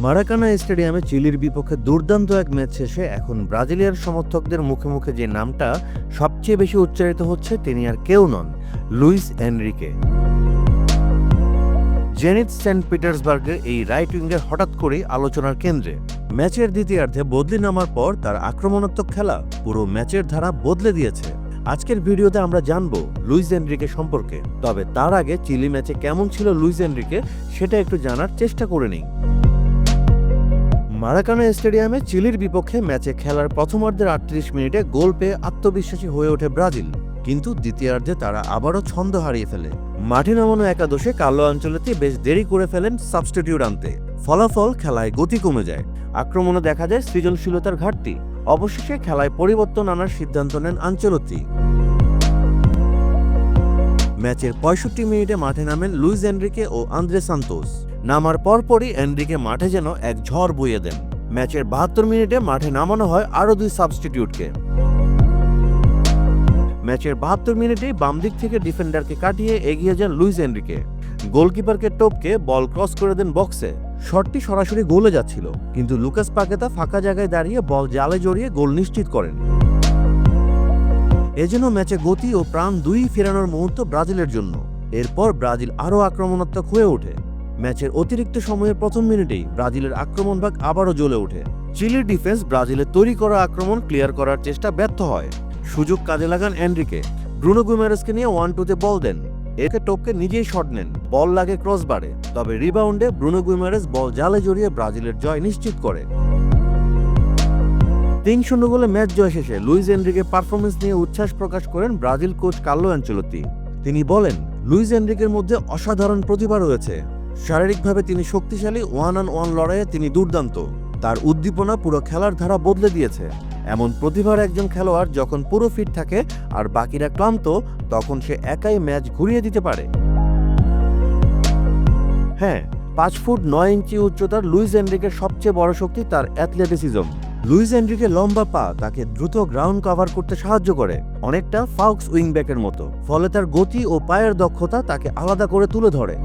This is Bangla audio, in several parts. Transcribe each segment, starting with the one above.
মারাকানা স্টেডিয়ামে চিলির বিপক্ষে দুর্দান্ত এক ম্যাচ শেষে এখন ব্রাজিলিয়ান সমর্থকদের মুখে মুখে যে নামটা সবচেয়ে বেশি উচ্চারিত হচ্ছে তিনি আর কেউ নন, লুইস এনরিকে। জেনিত সেন্ট পিটার্সবার্গের এই রাইট উইঙ্গার হঠাৎ করেই আলোচনার কেন্দ্রে। ম্যাচের দ্বিতীয়ার্ধে বদলি নামার পর তার আক্রমণাত্মক খেলা পুরো ম্যাচের ধারা বদলে দিয়েছে। আজকের ভিডিওতে আমরা জানবো লুইস এনরিকে সম্পর্কে। তবে তার আগে চিলি ম্যাচে কেমন ছিল লুইস এনরিকে সেটা একটু জানার চেষ্টা করে নিই। মারাকানা স্টেডিয়ামে চিলির বিপক্ষে ম্যাচে খেলার প্রথমার্ধের ৩৮ মিনিটে গোল পেয়ে আত্মবিশ্বাসী হয়ে ওঠে ব্রাজিল, কিন্তু দ্বিতীয়ার্ধে তারা আবারও ছন্দ হারিয়ে ফেলে। মাঠে নামানো একাদশে কার্লো আনচেলত্তি বেশ দেরি করে ফেলেন সাবস্টিটিউট আনতে। ফলাফল খেলায় গতি কমে যায়, আক্রমণে দেখা যায় সৃজনশীলতার ঘাটতি। অবশেষে খেলায় পরিবর্তন আনার সিদ্ধান্ত নেন আনচেলত্তি। ম্যাচের ৬৫ মিনিটে মাঠে নামেন লুইস এনরিকে ও আন্দ্রে সান্তোস। নামার পরপরই এনরিকে মাঠে যেন এক ঝড় বইয়ে দেন। ম্যাচের ৭২ মিনিটে মাঠে নামানো হয় আরও ২ সাবস্টিটিউটকে। ম্যাচের ৭২ মিনিটেই বাম দিক থেকে ডিফেন্ডারকে কাটিয়ে এগিয়ে যান লুইস এনরিকে। গোলকিপারকে টপকে বল ক্রস করে দেন বক্সে। শটটি সরাসরি গোলে যাচ্ছিল, কিন্তু লুকাস পাকেতা ফাঁকা জায়গায় দাঁড়িয়ে বল জালে জড়িয়ে গোল নিশ্চিত করেন। এজন্য ম্যাচে গতি ও প্রাণ দুই ফেরানোর মুহূর্ত ব্রাজিলের জন্য। এরপর ব্রাজিল আরও আক্রমণাত্মক হয়ে ওঠে। ম্যাচের অতিরিক্ত সময়ের প্রথম মিনিটেই ব্রাজিলের আক্রমণ ভাগ আবারও জ্বলে ওঠে। চিলির ডিফেন্স ব্রাজিলের তৈরি করা আক্রমণ ক্লিয়ার করার চেষ্টা ব্যর্থ হয়। সুযোগ কাজে লাগান এনরিকে। ব্রুনো গুইমারেজকে নিয়ে 1-2-তে বল দেন। একে টপকে নিজেই শট নেন, বল লাগে ক্রসবারে। তবে রিবাউন্ডে ব্রুনো গুইমারেজ বল জালে জড়িয়ে ব্রাজিলের জয় নিশ্চিত করে। ৩-০ গোলে ম্যাচ জয় শেষে লুইস এনরিকে পারফরমেন্স নিয়ে উচ্ছ্বাস প্রকাশ করেন ব্রাজিল কোচ কার্লো আনচেলত্তি। তিনি বলেন, লুইস এনরিকের মধ্যে অসাধারণ প্রতিভা রয়েছে। শারীরিকভাবে তিনি শক্তিশালী, 1-on-1 লড়াইয়ে তিনি দুর্দান্ত। তার উদ্দীপনা পুরো খেলার ধারা বদলে দিয়েছে। এমন প্রতিভার একজন খেলোয়াড় যখন পুরো ফিট থাকে আর বাকিরা ক্লান্ত, তখন সে একাই ম্যাচ ঘুরিয়ে দিতে পারে। হ্যাঁ, ৫ ফুট ৯ ইঞ্চি উচ্চতার লুইস এনরিকের সবচেয়ে বড় শক্তি তার অ্যাথলেটিসিজম। লুইস এনরিকে লম্বা পা তাকে দ্রুত গ্রাউন্ড কভার করতে সাহায্য করে, অনেকটা ফাউক্স উইংব্যাকের মতো। ফলে তার গতি ও পায়ের দক্ষতা তাকে আলাদা করে তুলে ধরে।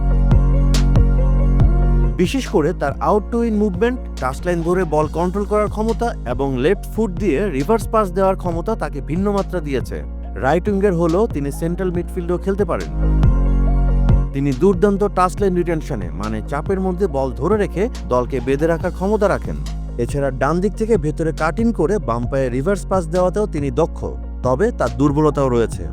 বিশেষ করে তার আউট টু ইন মুভমেন্ট, টাচলাইন ধরে বল কন্ট্রোল করার ক্ষমতা এবং লেফট ফুট দিয়ে রিভার্স পাস দেওয়ার ক্ষমতা তাকে ভিন্ন মাত্রা দিয়েছে। রাইট উইঙ্গার হলেও তিনি সেন্ট্রাল মিডফিল্ডেও খেলতে পারেন। তিনি দুর্দান্ত টাচলাইন রিটেনশনে, মানে চাপের মধ্যে বল ধরে রেখে দলকে বেঁধে রাখার ক্ষমতা রাখেন। এছাড়া ডান দিক থেকে ভেতরে কাট ইন করে বাম পায়ে রিভার্স পাস দেওয়াতেও তিনি দক্ষ। তবে তার দুর্বলতাও রয়েছে।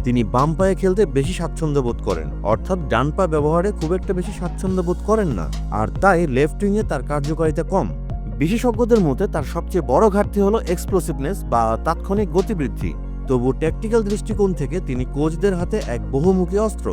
তিনি বাম পায়ে খেলতে বেশি স্বাচ্ছন্দ্য বোধ করেন, অর্থাৎ ডান পা ব্যবহারে খুব একটা বেশি স্বাচ্ছন্দ্য বোধ করেন না, আর তাই লেফট উইংয়ে তার কার্যকারিতা কম। বিশেষজ্ঞদের মতে তার সবচেয়ে বড় ঘাটতি হলো এক্সপ্লোসিভনেস বা তাৎক্ষণিক গতিবৃদ্ধি। তবু ট্যাকটিক্যাল দৃষ্টিকোণ থেকে তিনি কোচদের হাতে এক বহুমুখী অস্ত্র।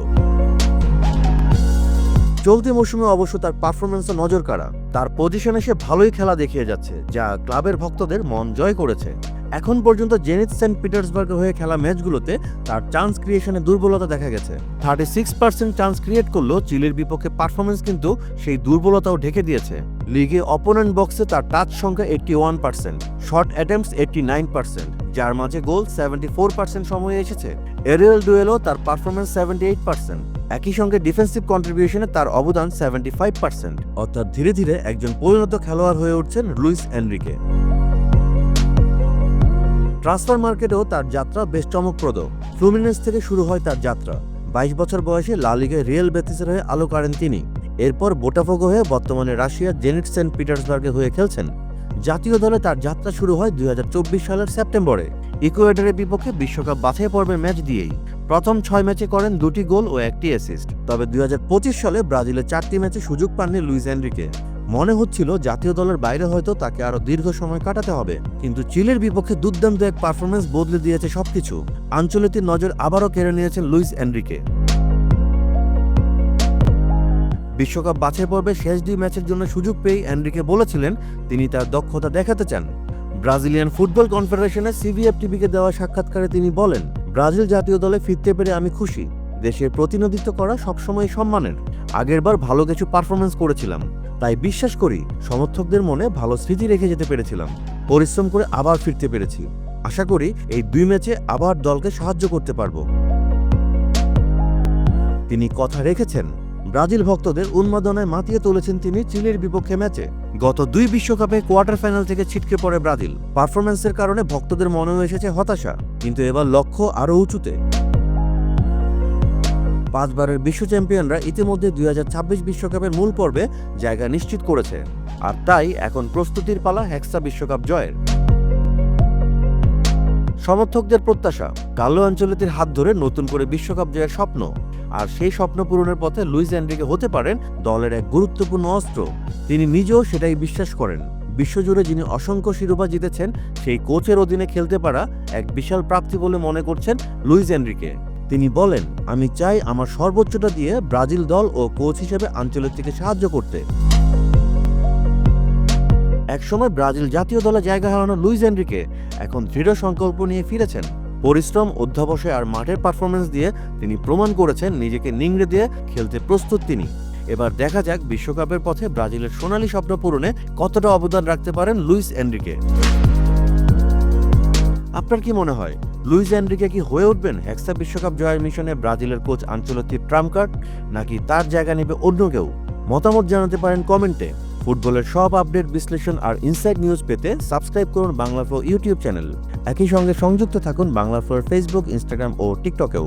চলতি মৌসুমে অবশ্য তার পারফরমেন্সে নজর কাড়া। তার পজিশনে সে ভালোই খেলা দেখিয়ে যাচ্ছে, যা ক্লাবের ভক্তদের মন জয় করেছে। এখন পর্যন্ত জেনিত সেন্ট পিটার্সবার্গের হয়ে খেলা ম্যাচগুলোতে তার চান্স ক্রিয়েশনে দুর্বলতা দেখা গেছে। 36% চান্স ক্রিয়েট করলেও চিলির বিপক্ষে পারফরমেন্স কিন্তু সেই দুর্বলতাও ঢেকে দিয়েছে। লিগে অপোনেন্ট বক্সে তার টাচ সংখ্যা 81%, শট অ্যাটেম্পটস 89%, যার মাঝে গোল 74% সময়ে এসেছে। এরিয়াল ডুয়েলও তার পারফরমেন্স 78%। একই সঙ্গে ডিফেন্সিভ কন্ট্রিবিউশনে তার অবদান 75%। অর্থাৎ ধীরে ধীরে একজন পরিণত খেলোয়াড় হয়ে উঠছেন লুইস এনরিকে। ট্রান্সফার মার্কেটেও তার যাত্রা বেশ চমকপ্রদ। ফ্লুমিনেন্স থেকে শুরু হয় তার যাত্রা। ২২ বছর বয়সে লা লিগায় রিয়াল বেতিসের হয়ে আলো কাড়েন তিনি। এরপর বোটাফোগো হয়ে বর্তমানে রাশিয়ার জেনিত সেন্ট পিটার্সবার্গে হয়ে খেলছেন। জাতীয় দলে তার যাত্রা শুরু হয় ২০২৪ সালের সেপ্টেম্বরে ইকুয়েডরের বিপক্ষে বিশ্বকাপ বাছাই পর্বের ম্যাচ দিয়েই। প্রথম ৬ ম্যাচে করেন ২টি গোল ও ১টি অ্যাসিস্ট। তবে ২০২৫ সালে ব্রাজিলের ৪টি ম্যাচে সুযোগ পাননি লুইস এনরিকে। মনে হচ্ছিল জাতীয় দলের বাইরে হয়তো তাকে আরো দীর্ঘ সময় কাটাতে হবে, কিন্তু চিলির বিপক্ষে দুর্দান্ত এক পারফরমেন্স বদলে দিয়েছে সবকিছু। আনচেলত্তির নজর আবারও কেড়ে নিয়েছেন লুইস এনরিকে। বিশ্বকাপ বাছাই পর্বে শেষ ২ ম্যাচের জন্য সুযোগ পেয়ে এনরিকে বলেছিলেন তিনি তার দক্ষতা দেখাতে চান। ব্রাজিলিয়ান ফুটবল কনফেডারেশনের সিভিএফ টিভিকে দেওয়া সাক্ষাৎকারে তিনি বলেন, ব্রাজিল জাতীয় দলে ফিরতে পেরে আমি খুশি। দেশের প্রতিনিধিত্ব করা সবসময় সম্মানের। আগেরবার ভালো কিছু পারফরমেন্স করেছিলাম, তাই বিশ্বাস করি সমর্থকদের মনে ভালো স্মৃতি রেখে যেতে পেরেছিলাম। পরিশ্রম করে আবার ফিরতে পেরেছি। আশা করি এই ২ ম্যাচে আবার দলকে সাহায্য করতে পারব। তিনি কথা রেখেছেন। ব্রাজিল ভক্তদের উন্মাদনায় মাতিয়ে তুলেছেন তিনি চিলির বিপক্ষে ম্যাচে। গত 2 বিশ্বকাপে কোয়ার্টার ফাইনাল থেকে ছিটকে পড়ে ব্রাজিল। পারফরম্যান্সের কারণে ভক্তদের মনেও এসেছে হতাশা, কিন্তু এবার লক্ষ্য আরও উঁচুতে। 5 বারের বিশ্ব চ্যাম্পিয়নরা ইতিমধ্যে 2026 বিশ্বকাপের মূল পর্বে জায়গা নিশ্চিত করেছে, আর তাই এখন প্রস্তুতির পালা হেক্সা বিশ্বকাপ জয়ের। সমর্থকদের প্রত্যাশা, কার্লো আনচেলত্তির হাত ধরে নতুন করে বিশ্বকাপ জয়ের স্বপ্ন, আর সেই স্বপ্ন পূরণের পথে লুইস এনরিকে হতে পারেন দলের এক গুরুত্বপূর্ণ অস্ত্র। তিনি নিজেও সেটাই বিশ্বাস করেন। বিশ্বজুড়ে যিনি অসংখ্য শিরোপা জিতেছেন, সেই কোচের অধীনে খেলতে পারা এক বিশাল প্রাপ্তি বলে মনে করছেন লুইস এনরিকে। তিনি বলেন, আমি চাই আমার সর্বোচ্চটা দিয়ে ব্রাজিল দল ও কোচ হিসেবে আনচেলত্তিকে সাহায্য করতে। একসময় ব্রাজিল জাতীয় দলে জায়গা হারানো লুইস এনরিকে এখন দৃঢ় সংকল্প নিয়ে ফিরেছেন। পরিশ্রম, অধ্যবসায় আর মাঠের পারফরমেন্স দিয়ে তিনি প্রমাণ করেছেন নিজেকে নিংড়ে দিয়ে খেলতে প্রস্তুত তিনি। এবার দেখা যাক বিশ্বকাপের পথে ব্রাজিলের সোনালী স্বপ্ন পূরণে কতটা অবদান রাখতে পারেন লুইস এনরিকে। আপনার কি মনে হয়, লুইস এনরিকে কি হয়ে উঠবেন হেক্সা বিশ্বকাপ জয়ের মিশনে ব্রাজিলের কোচ আনচেলত্তির ট্রাম্প কার্ড, নাকি তার জায়গা নেবে অন্য কেউ? মতামত জানাতে পারেন কমেন্টে। ফুটবলের সব আপডেট, বিশ্লেষণ আর ইনসাইড নিউজ পেতে সাবস্ক্রাইব করুন বাংলা ফ্লো ইউটিউব চ্যানেল। একই সঙ্গে সংযুক্ত থাকুন বাংলা ফ্লোর ফেসবুক, ইনস্টাগ্রাম ও টিকটকেও।